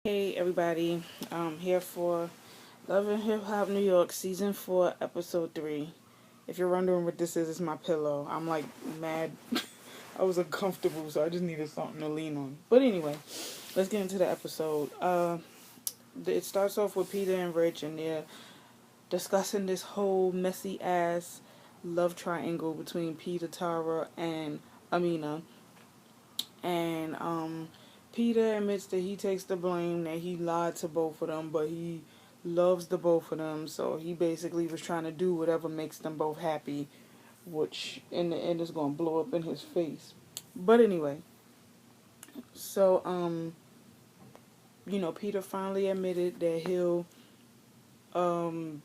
Hey everybody, I'm here for Love and Hip Hop New York Season 4, Episode 3. If you're wondering what this is, it's my pillow. I'm like mad. I was uncomfortable, so I just needed something to lean on. But anyway, let's get into the episode. It starts off with Peter and Rich, and they're discussing this whole messy ass love triangle between Peter, Tara, and Amina. And Peter admits that he takes the blame, that he lied to both of them, but he loves the both of them, so he basically was trying to do whatever makes them both happy, which in the end is going to blow up in his face. But anyway, so Peter finally admitted that um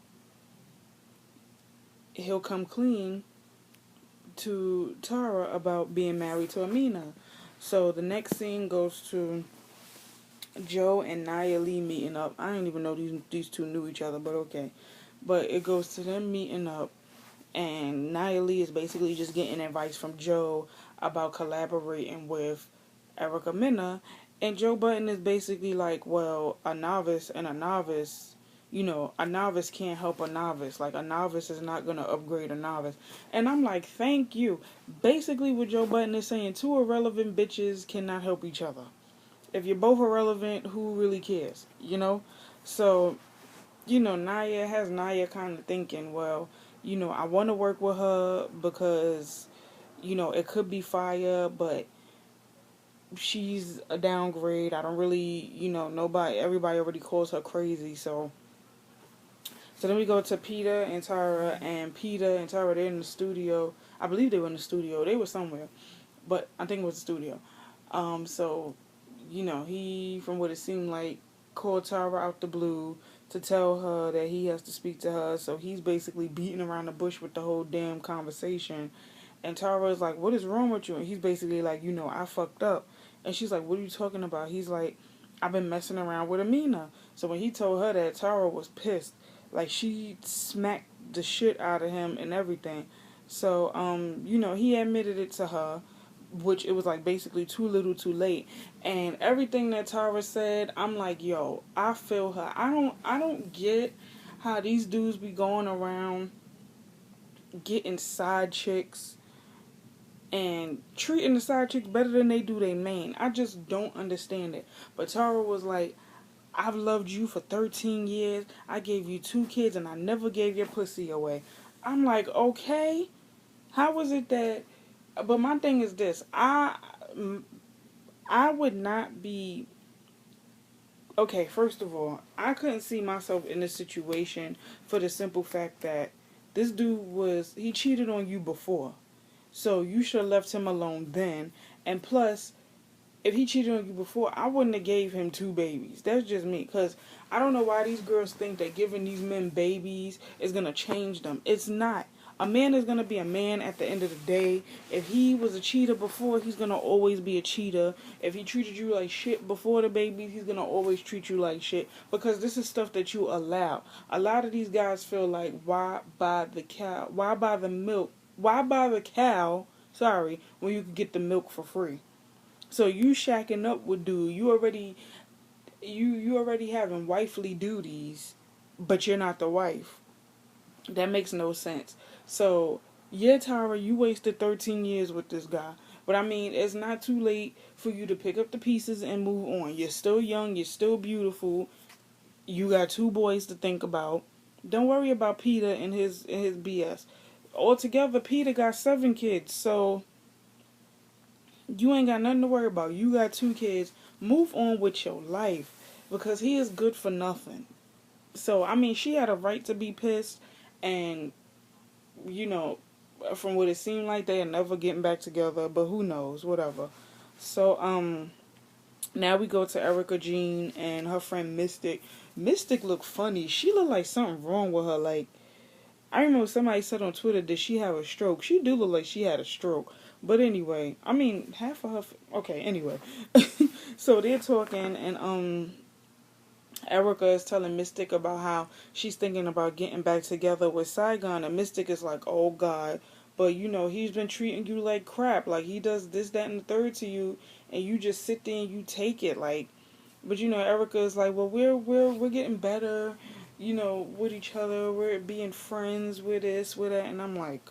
he'll come clean to Tara about being married to Amina. So the next scene goes to Joe and Nia Lee meeting up. I didn't even know these two knew each other, but okay. But it goes to them meeting up, and Nia Lee is basically just getting advice from Joe about collaborating with Erica Mena. And Joe Button is basically like, well, a novice and a novice, a novice can't help a novice. Like, a novice is not going to upgrade a novice. And I'm like, thank you. Basically, what Joe Button is saying, two irrelevant bitches cannot help each other. If you're both irrelevant, who really cares? So, Naya kind of thinking, well, I want to work with her because, it could be fire, but she's a downgrade. I don't really, everybody already calls her crazy. So then we go to Peter and Tara, and Peter and Tara, they're in the studio. I believe they were in the studio. They were somewhere, but I think it was the studio. So, he, from what it seemed like, called Tara out the blue to tell her that he has to speak to her. So he's basically beating around the bush with the whole damn conversation. And Tara is like, what is wrong with you? And he's basically like, I fucked up. And she's like, what are you talking about? He's like, I've been messing around with Amina. So when he told her that, Tara was pissed. Like, she smacked the shit out of him and everything. So, he admitted it to her, which it was like basically too little too late. And everything that Tara said, I'm like, yo, I feel her. I don't get how these dudes be going around getting side chicks and treating the side chicks better than they do their main. I just don't understand it. But Tara was like, I've loved you for 13 years. I gave you 2 kids and I never gave your pussy away. I'm like, okay, how was it that... But my thing is this. I would not be... Okay, first of all, I couldn't see myself in this situation for the simple fact that this dude he cheated on you before. So you should have left him alone then. And plus, if he cheated on you before, I wouldn't have gave him 2 babies. That's just me. Because I don't know why these girls think that giving these men babies is going to change them. It's not. A man is going to be a man at the end of the day. If he was a cheater before, he's going to always be a cheater. If he treated you like shit before the babies, he's going to always treat you like shit. Because this is stuff that you allow. A lot of these guys feel like, why buy the cow? Why buy the milk? Why buy the cow, when you can get the milk for free? So you shacking up with dude, you already having wifely duties, but you're not the wife. That makes no sense. So, yeah, Tara, you wasted 13 years with this guy. But I mean, it's not too late for you to pick up the pieces and move on. You're still young, you're still beautiful. You got 2 boys to think about. Don't worry about Peter and his BS. Altogether, Peter got 7 kids, so you ain't got nothing to worry about. You got 2 kids. Move on with your life, because he is good for nothing. So, I mean, she had a right to be pissed, and, from what it seemed like, they are never getting back together, but who knows, whatever. So, now we go to Erica Jean and her friend Mystic. Mystic looked funny. She looked like something wrong with her, like, I remember somebody said on Twitter, did she have a stroke? She do look like she had a stroke. But anyway, I mean, half of her... Okay, anyway. So they're talking, and Erica is telling Mystic about how she's thinking about getting back together with Saigon. And Mystic is like, oh, God. But, he's been treating you like crap. Like, he does this, that, and the third to you. And you just sit there and you take it. Like, But Erica is like, well, we're getting better, with each other. We're being friends with this, with that, and I'm like,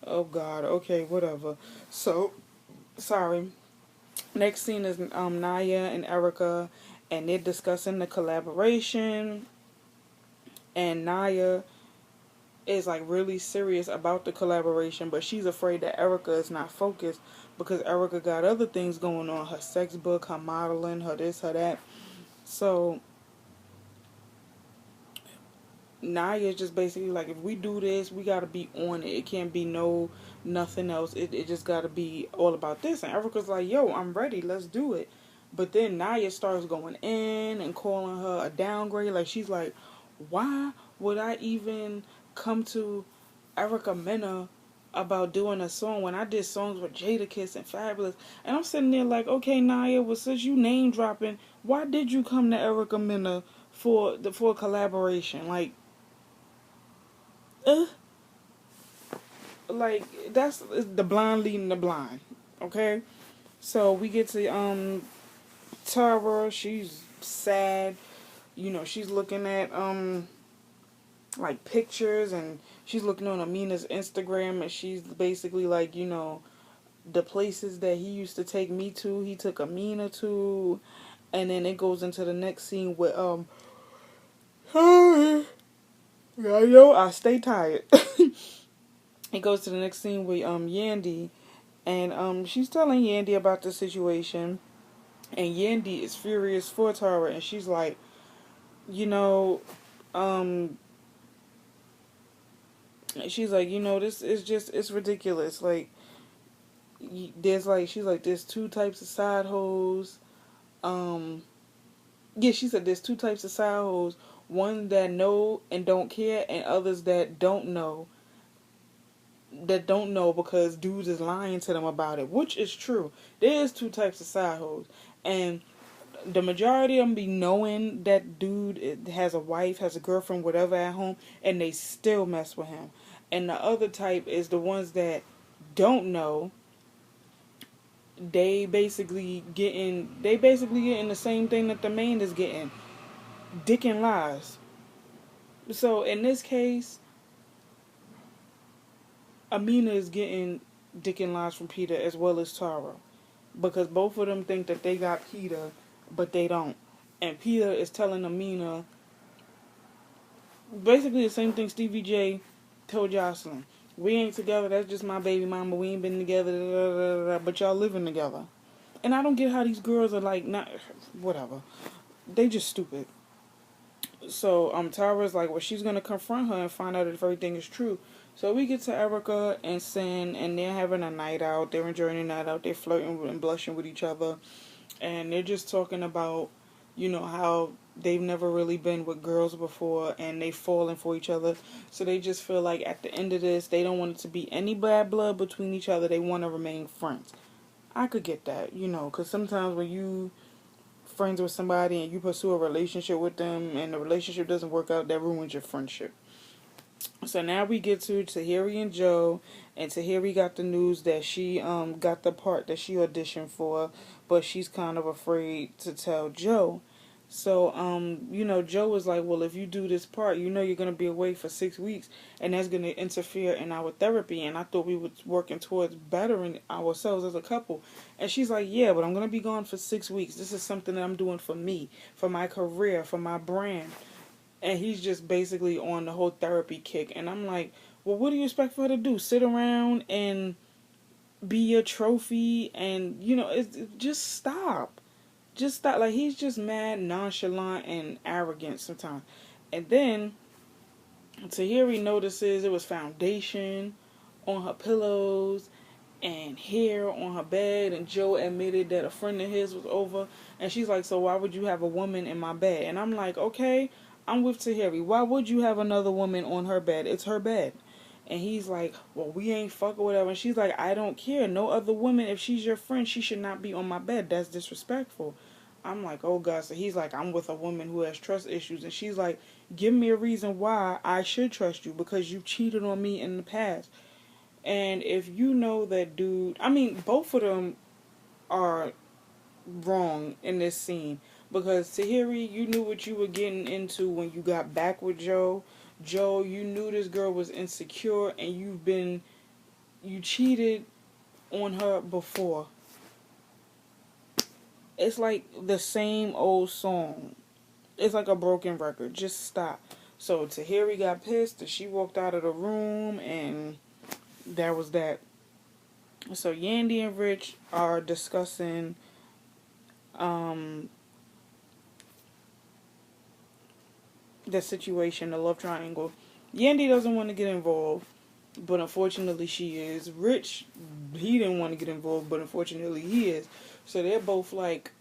oh God, okay, whatever. So sorry. Next scene is Naya and Erica, and they're discussing the collaboration, and Naya is like really serious about the collaboration, but she's afraid that Erica is not focused because Erica got other things going on, her sex book, her modeling, her this, her that. So Naya just basically like, if we do this, we gotta be on it. It can't be nothing else. It just gotta be all about this. And Erica's like, yo, I'm ready, let's do it. But then Naya starts going in and calling her a downgrade. Like, she's like, why would I even come to Erica Mena about doing a song when I did songs with Jadakiss and Fabulous? And I'm sitting there like, okay, Naya, well, since you name dropping, why did you come to Erica Mena for collaboration? Uh, like, that's the blind leading the blind. Okay, so we get to Tara. She's sad. She's looking at like pictures, and she's looking on Amina's Instagram, and she's basically like, the places that he used to take me to, he took Amina to. And then it goes into the next scene with I stay tired. It goes to the next scene with Yandy, and she's telling Yandy about the situation, and Yandy is furious for Tara, and she's like, you know, um, this is just, it's ridiculous. Like, there's like, she's like, there's two types of side hoes. Yeah, she said there's two types of side hoes. One that know and don't care, and others that don't know because dudes is lying to them about it, which is true. There is two types of side hoes, and the majority of them be knowing that dude has a wife, has a girlfriend, whatever at home, and they still mess with him. And the other type is the ones that don't know. They basically getting the same thing that the man is getting, dick and lies. So in this case, Amina is getting dick and lies from Peter as well as Tara, because both of them think that they got Peter, but they don't. And Peter is telling Amina basically the same thing Stevie J told Jocelyn. We ain't together, that's just my baby mama, we ain't been together, da, da, da, da, but y'all living together. And I don't get how these girls are like, not, whatever. They just stupid. So Tara's like, well, she's gonna confront her and find out if everything is true. So we get to Erica and Sin, and they're having a night out. They're enjoying a night out. They're flirting and blushing with each other, and they're just talking about, how they've never really been with girls before, and they falling for each other. So they just feel like at the end of this, they don't want it to be any bad blood between each other. They want to remain friends. I could get that, because sometimes when you friends with somebody and you pursue a relationship with them and the relationship doesn't work out, that ruins your friendship. So now we get to Tahiri and Joe, and Tahiri got the news that she got the part that she auditioned for, but she's kind of afraid to tell Joe. So Joe was like, well, if you do this part, you're gonna be away for 6 weeks, and that's gonna interfere in our therapy. And I thought we were working towards bettering ourselves as a couple. And she's like, yeah, but I'm gonna be gone for 6 weeks. This is something that I'm doing for me, for my career, for my brand. And he's just basically on the whole therapy kick. And I'm like, well, what do you expect for her to do? Sit around and be your trophy? And, just stop. Just stop. Like, he's just mad, nonchalant, and arrogant sometimes. And then Tahiri notices it was foundation on her pillows and hair on her bed, and Joe admitted that a friend of his was over, and she's like, so why would you have a woman in my bed? And I'm like, okay, I'm with Tahiri. Why would you have another woman on her bed? It's her bed. And he's like, well, we ain't fuck or whatever. And she's like, I don't care. No other woman, if she's your friend, she should not be on my bed. That's disrespectful. I'm like, oh God. So he's like, I'm with a woman who has trust issues. And she's like, give me a reason why I should trust you, because you cheated on me in the past. And if you know that dude, I mean, both of them are wrong in this scene. Because Tahiri, you knew what you were getting into when you got back with Joe. Joe, you knew this girl was insecure and you cheated on her before. It's like the same old song. It's like a broken record. Just stop. So Tahiri got pissed and she walked out of the room, and that was that. So Yandy and Rich are discussing the situation, the love triangle. Yandy doesn't want to get involved, but unfortunately she is. Rich, he didn't want to get involved, but unfortunately he is. So they're both like,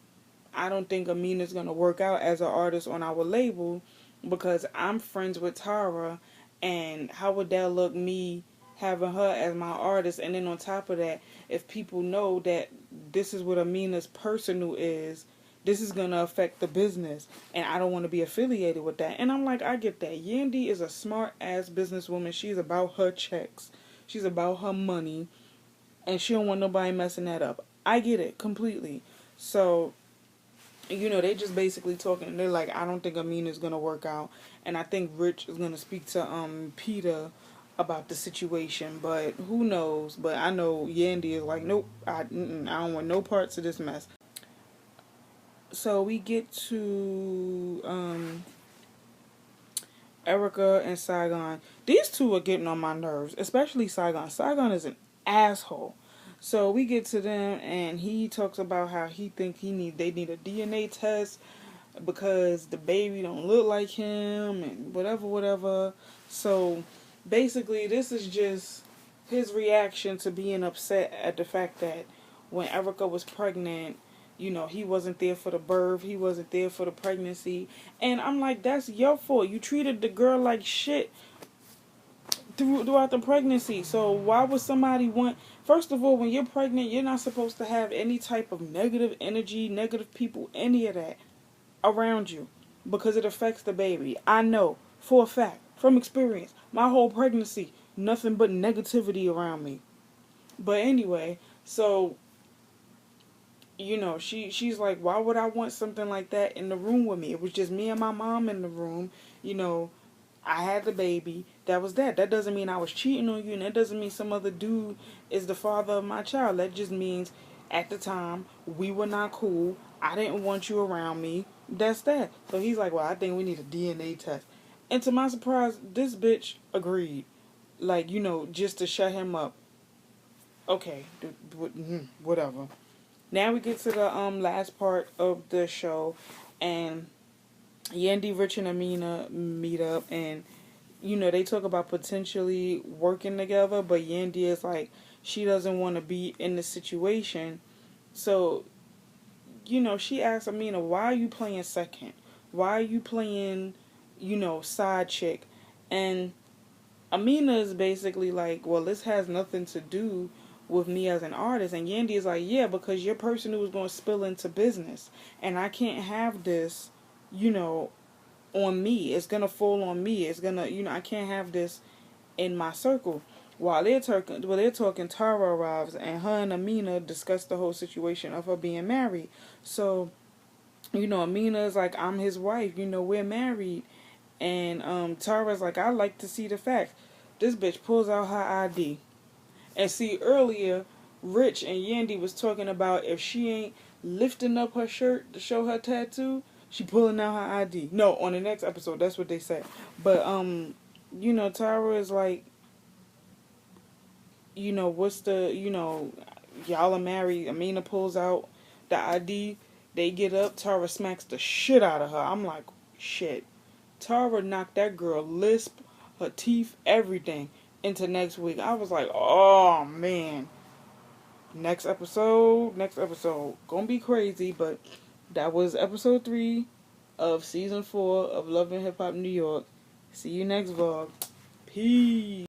I don't think Amina's going to work out as an artist on our label because I'm friends with Tara, and how would that look, me having her as my artist? And then on top of that, if people know that this is what Amina's personal is, this is going to affect the business, and I don't want to be affiliated with that. And I'm like, I get that. Yandy is a smart ass businesswoman. She's about her checks. She's about her money, and she don't want nobody messing that up. I get it completely. So, they just basically talking. They're like, I don't think Amina's gonna work out, and I think Rich is gonna speak to Peter about the situation, but who knows? But I know Yandy is like, nope, I don't want no parts of this mess. So we get to Erica and Saigon. These two are getting on my nerves, especially Saigon. Saigon is an asshole. So we get to them, and he talks about how he think they need a DNA test because the baby don't look like him and whatever. So basically, this is just his reaction to being upset at the fact that when Erica was pregnant, he wasn't there for the birth, he wasn't there for the pregnancy. And I'm like, that's your fault. You treated the girl like shit throughout the pregnancy. So why would somebody want... First of all, when you're pregnant, you're not supposed to have any type of negative energy, negative people, any of that around you, because it affects the baby. I know for a fact, from experience, my whole pregnancy, nothing but negativity around me. But anyway, so she's like, why would I want something like that in the room with me? It was just me and my mom in the room. I had the baby. That was that. That doesn't mean I was cheating on you, and that doesn't mean some other dude is the father of my child. That just means at the time we were not cool. I didn't want you around me. That's that. So he's like, well, I think we need a DNA test. And to my surprise, this bitch agreed. Like, just to shut him up. Okay, whatever. Now we get to the last part of the show, and Yandy, Rich, and Amina meet up, and they talk about potentially working together, but Yandy is like, she doesn't want to be in the situation. So, she asks Amina, why are you playing second? Why are you playing, side chick? And Amina is basically like, well, this has nothing to do with me as an artist. And Yandy is like, yeah, because your person who is going to spill into business, and I can't have this, on me. It's gonna fall on me. It's gonna, I can't have this in my circle. While they're talking, Tara arrives, and her and Amina discuss the whole situation of her being married. So, Amina is like, I'm his wife. We're married. And Tara's like, I like to see the facts. This bitch pulls out her ID. And see, earlier, Rich and Yandy was talking about if she ain't lifting up her shirt to show her tattoo, she pulling out her ID. No, on the next episode, that's what they said. But, Tara is like, what's the, y'all are married. Amina pulls out the ID. They get up. Tara smacks the shit out of her. I'm like, shit. Tara knocked that girl lisp, her teeth, everything into next week. I was like, oh, man. Next episode. Gonna be crazy, but that was episode 3 of season 4 of Love and Hip Hop New York. See you next vlog. Peace.